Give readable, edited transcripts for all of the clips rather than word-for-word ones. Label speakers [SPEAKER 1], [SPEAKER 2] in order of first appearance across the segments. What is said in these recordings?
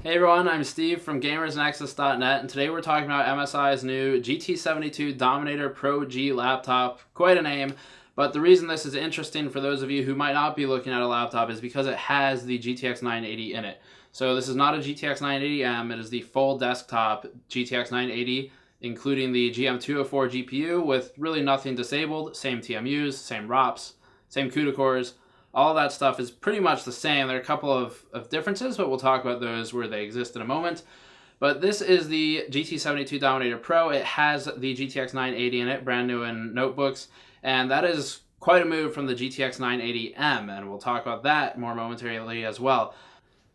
[SPEAKER 1] Hey everyone, I'm Steve from GamersNexus.net, and today we're talking about MSI's new GT72 Dominator Pro G laptop. Quite a name, but the reason this is interesting for those of you who might not be looking at a laptop is because it has the GTX 980 in it. So this is not a GTX 980M, it is the full desktop GTX 980, including the GM204 GPU with really nothing disabled, same TMUs, same ROPs, same CUDA cores. All that stuff is pretty much the same. There are a couple of differences, but we'll talk about those where they exist in a moment. But this is the GT72 Dominator Pro. It has the GTX 980 in it, brand new in notebooks, and that is quite a move from the GTX 980M, and we'll talk about that more momentarily as well.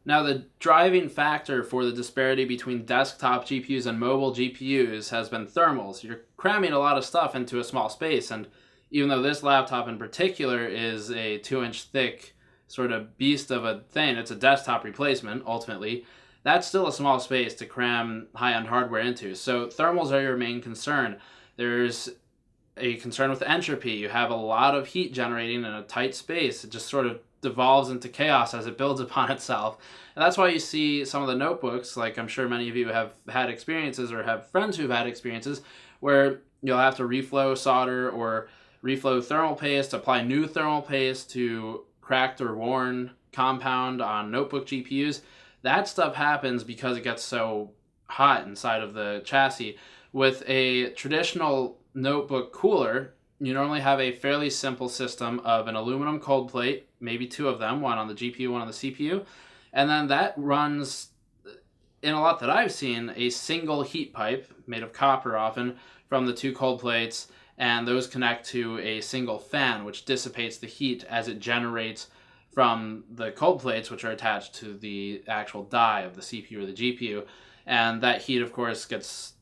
[SPEAKER 1] Now, the driving factor for the disparity between desktop GPUs and mobile GPUs has been thermals. You're cramming a lot of stuff into a small space, and even though this laptop in particular is a 2-inch thick sort of beast of a thing, it's a desktop replacement, ultimately, that's still a small space to cram high-end hardware into. So thermals are your main concern. There's a concern with entropy. You have a lot of heat generating in a tight space. It just sort of devolves into chaos as it builds upon itself. And that's why you see some of the notebooks, like I'm sure many of you have had experiences or have friends who've had experiences, where you'll have to reflow solder or reflow thermal paste, apply new thermal paste to cracked or worn compound on notebook GPUs. That stuff happens because it gets so hot inside of the chassis. With a traditional notebook cooler, you normally have a fairly simple system of an aluminum cold plate, maybe two of them, one on the GPU, one on the CPU, and then that runs, in a lot that I've seen, a single heat pipe, made of copper often, from the two cold plates, and those connect to a single fan, which dissipates the heat as it generates from the cold plates, which are attached to the actual die of the CPU or the GPU. And that heat, of course, gets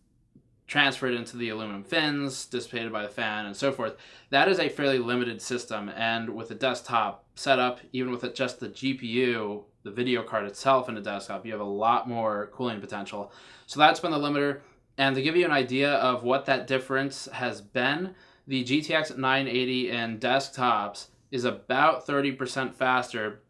[SPEAKER 1] transferred into the aluminum fins, dissipated by the fan, and so forth. That is a fairly limited system, and with a desktop setup, even with just the GPU, the video card itself in a desktop, you have a lot more cooling potential. So that's been the limiter. And to give you an idea of what that difference has been, the GTX 980 in desktops is about 30% faster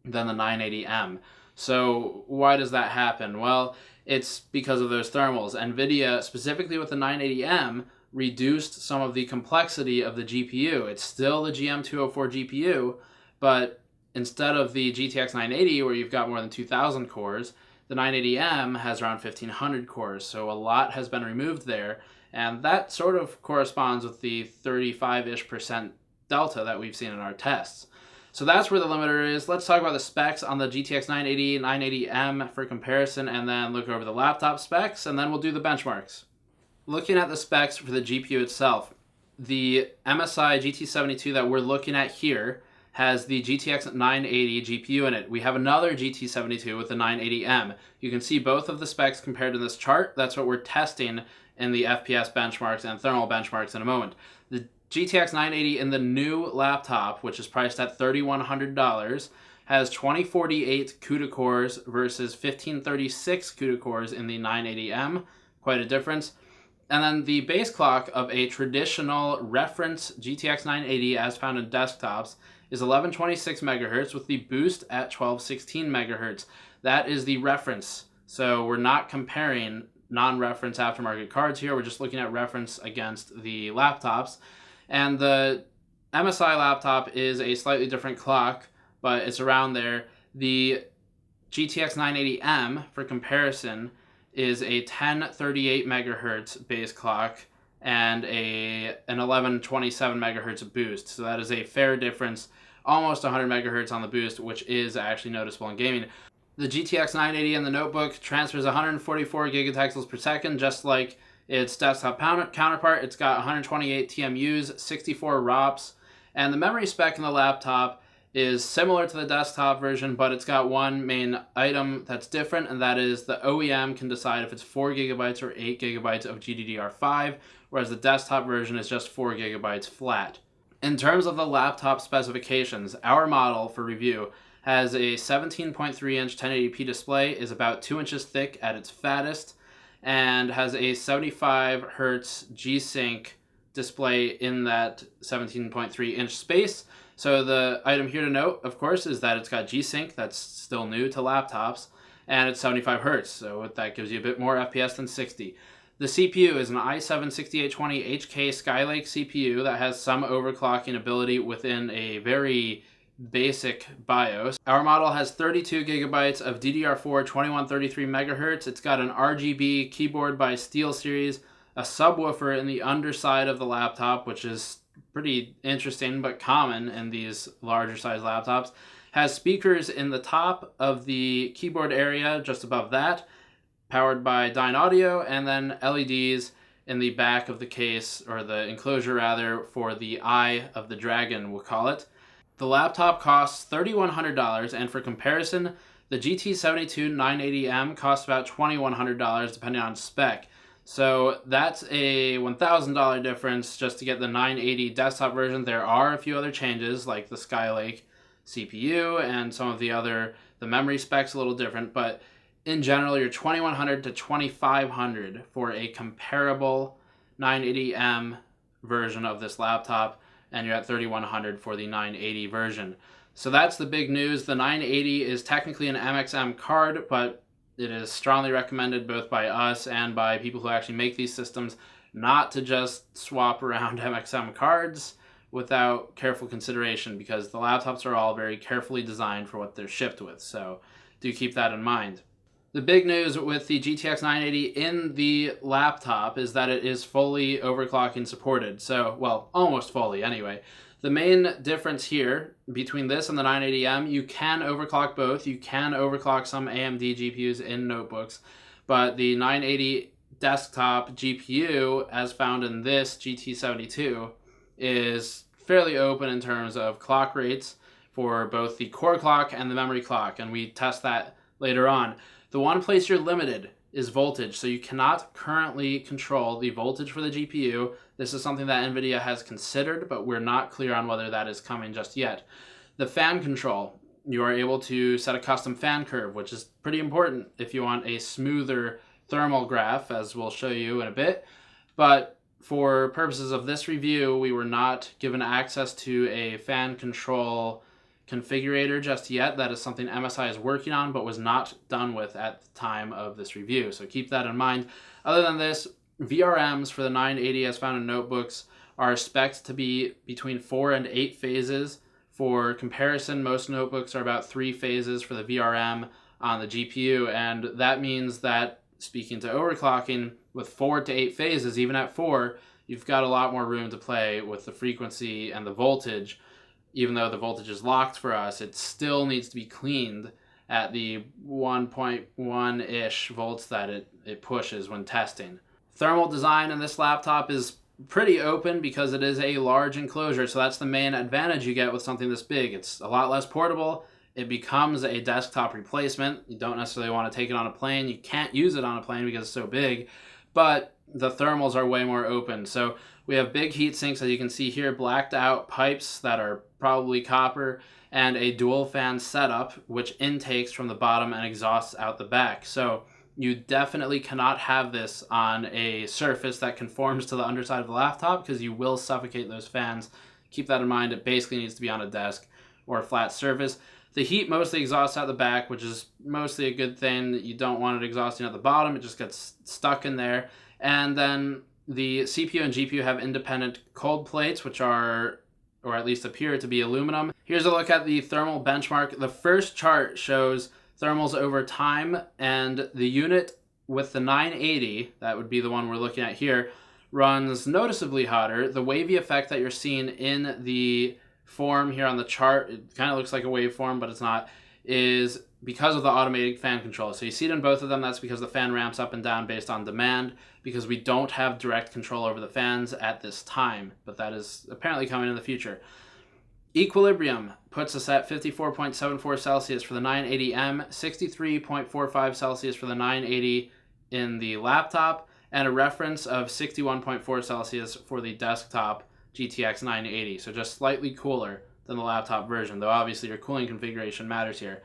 [SPEAKER 1] than the 980M. So why does that happen? Well, it's because of those thermals. NVIDIA, specifically with the 980M, reduced some of the complexity of the GPU. It's still the GM204 GPU, but instead of the GTX 980, where you've got more than 2,000 cores, the 980M has around 1,500 cores, so a lot has been removed there, and that sort of corresponds with the 35-ish% delta that we've seen in our tests. So that's where the limiter is. Let's talk about the specs on the GTX 980, 980M for comparison, and then look over the laptop specs, and then we'll do the benchmarks. Looking at the specs for the GPU itself, the MSI GT72 that we're looking at here has the GTX 980 GPU in it. We have another GT72 with the 980M. You can see both of the specs compared to this chart. That's what we're testing in the FPS benchmarks and thermal benchmarks in a moment. The GTX 980 in the new laptop, which is priced at $3,100, has 2048 CUDA cores versus 1536 CUDA cores in the 980M. Quite a difference. And then the base clock of a traditional reference GTX 980 as found in desktops is 1126 megahertz with the boost at 1216 megahertz. That is the reference. So we're not comparing non-reference aftermarket cards here. We're just looking at reference against the laptops. And the MSI laptop is a slightly different clock, but it's around there. The GTX 980M, for comparison, is a 1038 megahertz base clock and an 1127 megahertz boost. So that is a fair difference, almost 100 megahertz on the boost, which is actually noticeable in gaming. The GTX 980 in the notebook transfers 144 gigatexels per second, just like its desktop counterpart. It's got 128 TMUs, 64 ROPs, and the memory spec in the laptop is similar to the desktop version, but it's got one main item that's different, and that is the OEM can decide if it's 4 gigabytes or 8 gigabytes of GDDR5, whereas the desktop version is just 4 gigabytes flat. In terms of the laptop specifications, our model for review has a 17.3-inch 1080p display, is about 2 inches thick at its fattest, and has a 75 hertz G-Sync display in that 17.3-inch space. So the item here to note, of course, is that it's got G-Sync. That's still new to laptops. and it's 75 hertz, so that gives you a bit more FPS than 60. The CPU is an i7-6820 HK Skylake CPU that has some overclocking ability within a very basic BIOS. Our model has 32 gigabytes of DDR4 2133 megahertz. It's got an RGB keyboard by SteelSeries, a subwoofer in the underside of the laptop, which is pretty interesting but common in these larger size laptops. Has speakers in the top of the keyboard area, just above that, powered by Dyne Audio, and then LEDs in the back of the case, or the enclosure rather, for the eye of the dragon, we'll call it. The laptop costs $3,100, and for comparison, the GT72 980M costs about $2,100 depending on spec. So that's a $1,000 difference just to get the 980 desktop version. There are a few other changes like the Skylake CPU and some of the memory specs a little different, but in general you're $2,100 to $2,500 for a comparable 980M version of this laptop, and you're at $3,100 for the 980 version. So that's the big news. The 980 is technically an MXM card, but it is strongly recommended both by us and by people who actually make these systems not to just swap around MXM cards without careful consideration, because the laptops are all very carefully designed for what they're shipped with. So do keep that in mind. The big news with the GTX 980 in the laptop is that it is fully overclocking supported. So, well, almost fully anyway. The main difference here between this and the 980M, you can overclock both. You can overclock some AMD GPUs in notebooks, but the 980 desktop GPU, as found in this GT72, is fairly open in terms of clock rates for both the core clock and the memory clock, and we test that later on. The one place you're limited is voltage, so you cannot currently control the voltage for the GPU. This is something that NVIDIA has considered, but we're not clear on whether that is coming just yet. The fan control, you are able to set a custom fan curve, which is pretty important if you want a smoother thermal graph, as we'll show you in a bit. But for purposes of this review, we were not given access to a fan control configurator just yet. That is something MSI is working on, but was not done with at the time of this review. So keep that in mind. Other than this, VRMs for the 980 as found in notebooks are spec'd to be between 4 and 8 phases. For comparison, most notebooks are about 3 phases for the VRM on the GPU, and that means that, speaking to overclocking, with 4 to 8 phases, even at 4, you've got a lot more room to play with the frequency and the voltage. Even though the voltage is locked for us, it still needs to be cleaned at the 1.1-ish volts that it pushes when testing. Thermal design in this laptop is pretty open because it is a large enclosure, so that's the main advantage you get with something this big. It's a lot less portable. It becomes a desktop replacement. You don't necessarily want to take it on a plane. You can't use it on a plane because it's so big, but the thermals are way more open. So we have big heat sinks, as you can see here, blacked out pipes that are probably copper, and a dual fan setup, which intakes from the bottom and exhausts out the back. So you definitely cannot have this on a surface that conforms to the underside of the laptop, because you will suffocate those fans. Keep that in mind. It basically needs to be on a desk or a flat surface. The heat mostly exhausts out the back, which is mostly a good thing. You don't want it exhausting at the bottom. It just gets stuck in there. And then the CPU and GPU have independent cold plates, which are, or at least appear to be, aluminum. Here's a look at the thermal benchmark. The first chart shows thermals over time, and the unit with the 980, that would be the one we're looking at here, runs noticeably hotter. The wavy effect that you're seeing in the form here on the chart, it kind of looks like a waveform, but it's not, is because of the automated fan control. So you see it in both of them. That's because the fan ramps up and down based on demand, because we don't have direct control over the fans at this time, but that is apparently coming in the future. Equilibrium puts us at 54.74 Celsius for the 980M, 63.45 Celsius for the 980 in the laptop, and a reference of 61.4 Celsius for the desktop GTX 980. So just slightly cooler than the laptop version, though obviously your cooling configuration matters here.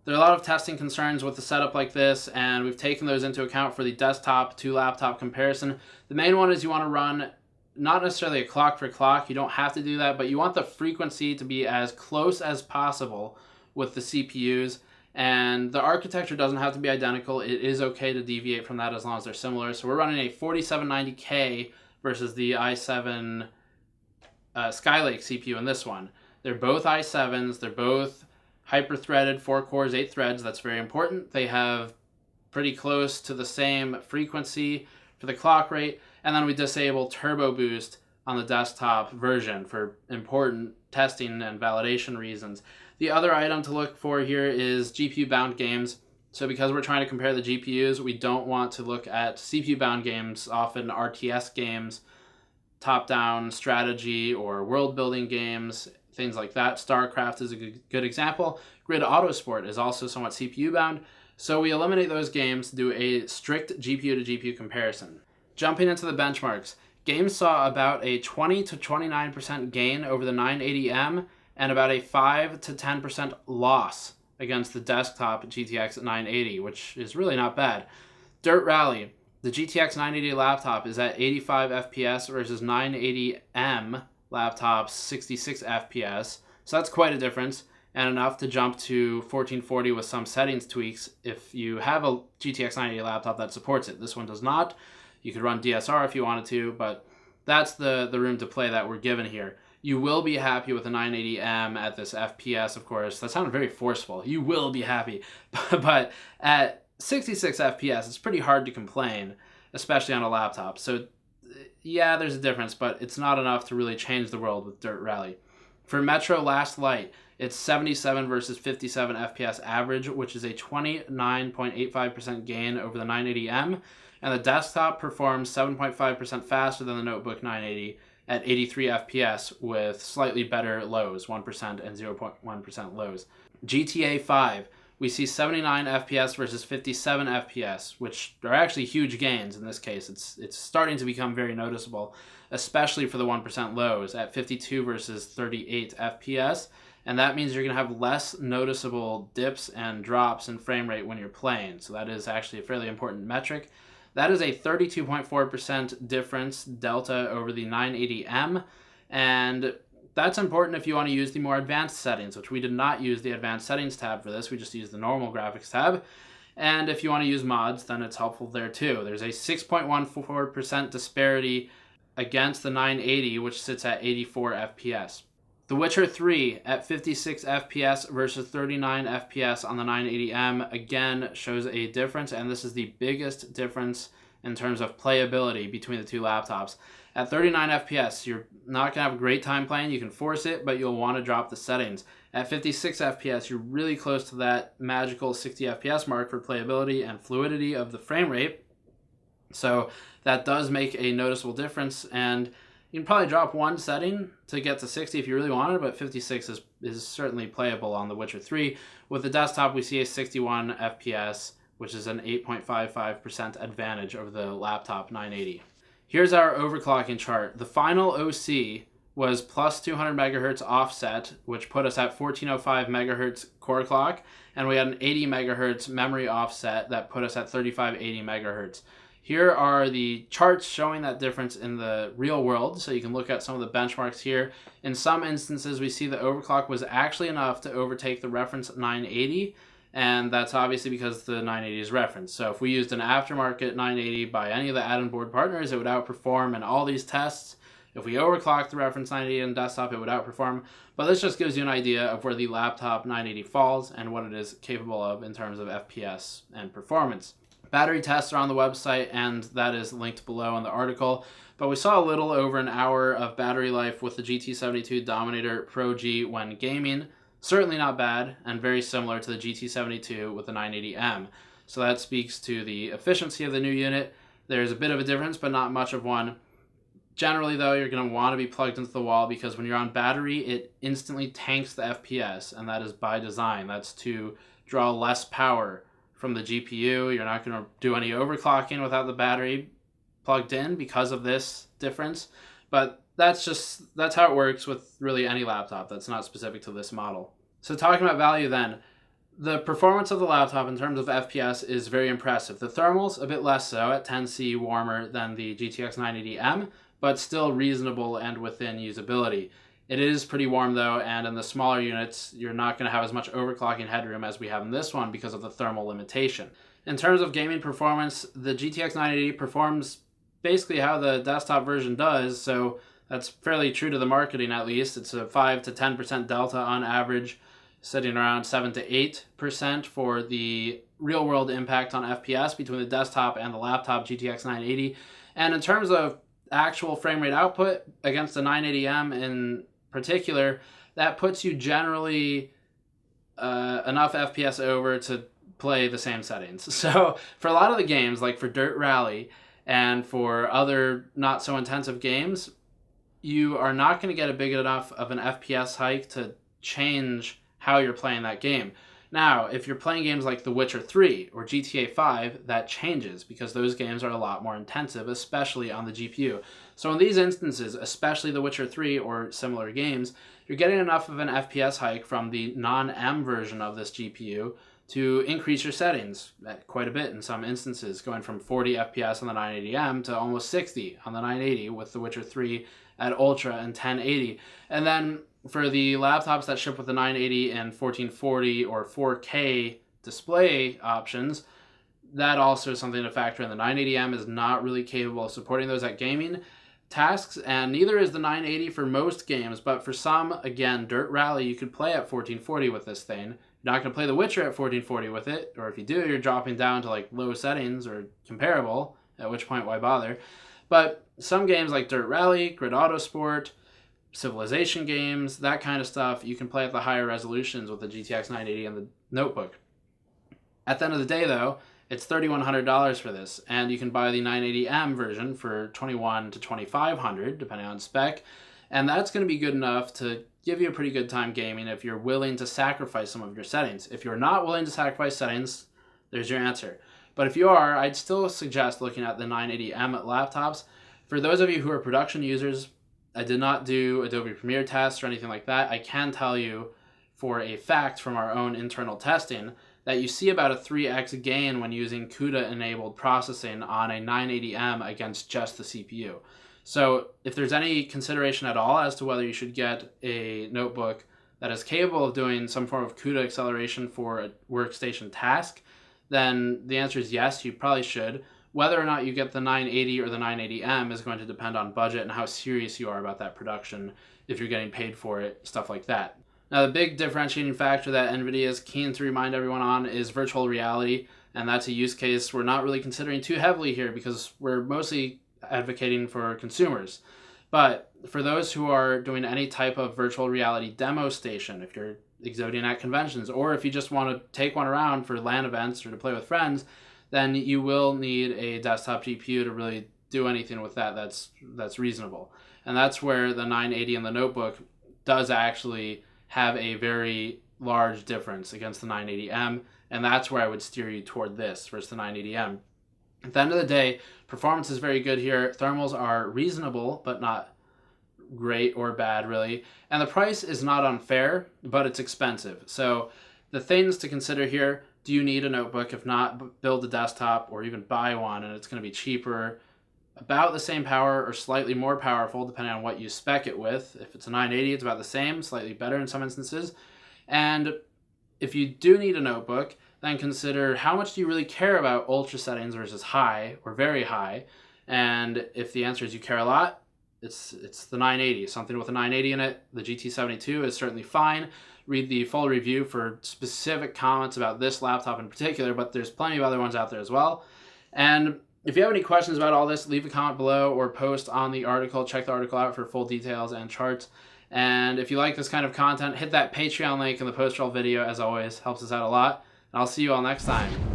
[SPEAKER 1] There are a lot of testing concerns with the setup like this, and we've taken those into account for the desktop to laptop comparison. The main one is you want to run not necessarily a clock for clock, you don't have to do that, but you want the frequency to be as close as possible with the CPUs, And the architecture doesn't have to be identical. It is okay to deviate from that as long as they're similar. So we're running a 4790K versus the i7 Skylake CPU in this one. They're both i7s. They're both hyper-threaded, 4 cores, 8 threads. That's very important. They have pretty close to the same frequency for the clock rate. And then we disable Turbo Boost on the desktop version for important testing and validation reasons. The other item to look for here is GPU-bound games. So because we're trying to compare the GPUs, we don't want to look at CPU-bound games, often RTS games, top-down strategy or world-building games, things like that. StarCraft is a good example. Grid Autosport is also somewhat CPU-bound. So we eliminate those games to do a strict GPU to GPU comparison. Jumping into the benchmarks, games saw about a 20 to 29% gain over the 980M and about a 5 to 10% loss against the desktop GTX 980, which is really not bad. Dirt Rally, the GTX 980 laptop is at 85 FPS versus 980M laptop's 66 FPS, so that's quite a difference, and enough to jump to 1440 with some settings tweaks if you have a GTX 980 laptop that supports it. This one does not. You could run DSR if you wanted to, but that's the room to play that we're given here. You will be happy with a 980M at this FPS, of course. That sounded very forceful. You will be happy. But at 66 FPS, it's pretty hard to complain, especially on a laptop. So yeah, there's a difference, but it's not enough to really change the world with Dirt Rally. For Metro Last Light, it's 77 versus 57 FPS average, which is a 29.85% gain over the 980M, and the desktop performs 7.5% faster than the notebook 980 at 83 FPS with slightly better lows, 1% and 0.1% lows. GTA 5, we see 79 FPS versus 57 FPS, which are actually huge gains in this case. It's starting to become very noticeable, especially for the 1% lows at 52 versus 38 FPS. And that means you're going to have less noticeable dips and drops in frame rate when you're playing. So that is actually a fairly important metric. That is a 32.4% difference delta over the 980M. And that's important if you want to use the more advanced settings, which we did not use the advanced settings tab for this. We just used the normal graphics tab. And if you want to use mods, then it's helpful there too. There's a 6.14% disparity against the 980, which sits at 84 FPS. The Witcher 3 at 56 FPS versus 39 FPS on the 980M again shows a difference, and this is the biggest difference in terms of playability between the two laptops. At 39 FPS, you're not going to have a great time playing. You can force it, but you'll want to drop the settings. At 56 FPS, you're really close to that magical 60 FPS mark for playability and fluidity of the frame rate. So that does make a noticeable difference, and you can probably drop one setting to get to 60 if you really wanted, but 56 is certainly playable on The Witcher 3. With the desktop, we see a 61 FPS, which is an 8.55% advantage over the laptop 980. Here's our overclocking chart. The final OC was plus 200 megahertz offset, which put us at 1405 megahertz core clock, and we had an 80 megahertz memory offset that put us at 3580 megahertz. Here are the charts showing that difference in the real world, so you can look at some of the benchmarks here. In some instances, we see the overclock was actually enough to overtake the reference 980, and that's obviously because the 980 is referenced. So if we used an aftermarket 980 by any of the add-on board partners, it would outperform in all these tests. If we overclocked the reference 980 on desktop, it would outperform. But this just gives you an idea of where the laptop 980 falls and what it is capable of in terms of FPS and performance. Battery tests are on the website, and that is linked below in the article. But we saw a little over an hour of battery life with the GT72 Dominator Pro G when gaming. Certainly not bad, and very similar to the GT72 with the 980M. So that speaks to the efficiency of the new unit. There's a bit of a difference, but not much of one. Generally, though, you're going to want to be plugged into the wall because when you're on battery, it instantly tanks the FPS, and that is by design. That's to draw less power from the GPU. You're not going to do any overclocking without the battery plugged in because of this difference. But that's how it works with really any laptop. That's not specific to this model. So talking about value then, the performance of the laptop in terms of FPS is very impressive. The thermals a bit less so, at 10°C warmer than the GTX 980M, but still reasonable and within usability. It is pretty warm though, and in the smaller units, you're not going to have as much overclocking headroom as we have in this one because of the thermal limitation. In terms of gaming performance, the GTX 980 performs basically how the desktop version does, so that's fairly true to the marketing at least. It's a 5 to 10% delta on average, sitting around 7 to 8% for the real world impact on FPS between the desktop and the laptop GTX 980. And in terms of actual frame rate output against the 980M in particular, that puts you generally enough FPS over to play the same settings. So for a lot of the games, like for Dirt Rally and for other not so intensive games, you are not going to get a big enough of an FPS hike to change how you're playing that game. Now, if you're playing games like The Witcher 3 or GTA 5, that changes because those games are a lot more intensive, especially on the GPU. So in these instances, especially The Witcher 3 or similar games, you're getting enough of an FPS hike from the non-M version of this GPU to increase your settings quite a bit in some instances, going from 40 FPS on the 980M to almost 60 on the 980 with The Witcher 3 at Ultra and 1080. And then for the laptops that ship with the 980 and 1440 or 4K display options, that also is something to factor in. The 980M is not really capable of supporting those at gaming tasks, and neither is the 980 for most games, but for some, again, Dirt Rally, you could play at 1440 with this thing. You're not going to play The Witcher at 1440 with it, or if you do, you're dropping down to like low settings or comparable, at which point, why bother? But some games like Dirt Rally, Grid Autosport, Civilization games, that kind of stuff, you can play at the higher resolutions with the GTX 980 and the notebook. At the end of the day, though, it's $3,100 for this, and you can buy the 980M version for $2,100 to $2,500, depending on spec, and that's going to be good enough to give you a pretty good time gaming if you're willing to sacrifice some of your settings. If you're not willing to sacrifice settings, there's your answer. But if you are, I'd still suggest looking at the 980M laptops. For those of you who are production users, I did not do Adobe Premiere tests or anything like that. I can tell you for a fact from our own internal testing that you see about a 3x gain when using CUDA-enabled processing on a 980M against just the CPU. So if there's any consideration at all as to whether you should get a notebook that is capable of doing some form of CUDA acceleration for a workstation task, then the answer is yes, you probably should. Whether or not you get the 980 or the 980M is going to depend on budget and how serious you are about that production, if you're getting paid for it, stuff like that. Now, the big differentiating factor that NVIDIA is keen to remind everyone on is virtual reality, and that's a use case we're not really considering too heavily here because we're mostly advocating for consumers. But for those who are doing any type of virtual reality demo station, if you're exhibiting at conventions, or if you just want to take one around for LAN events or to play with friends, then you will need a desktop GPU to really do anything with that that's reasonable. And that's where the 980 and the notebook does actually have a very large difference against the 980M, and that's where I would steer you toward this versus the 980M. At the end of the day, performance is very good here. Thermals are reasonable, but not great or bad, really. And the price is not unfair, but it's expensive. So the things to consider here: do you need a notebook? If not, build a desktop or even buy one, and it's going to be cheaper, about the same power or slightly more powerful depending on what you spec it with. If it's a 980, it's about the same, slightly better in some instances. And if you do need a notebook, then consider how much do you really care about ultra settings versus high or very high. And if the answer is you care a lot, it's the 980. Something with a 980 in it. The GT72 is certainly fine. Read the full review for specific comments about this laptop in particular, but there's plenty of other ones out there as well. And if you have any questions about all this, leave a comment below or post on the article. Check the article out for full details and charts. And if you like this kind of content, hit that Patreon link in the post-roll video. As always, helps us out a lot. And I'll see you all next time.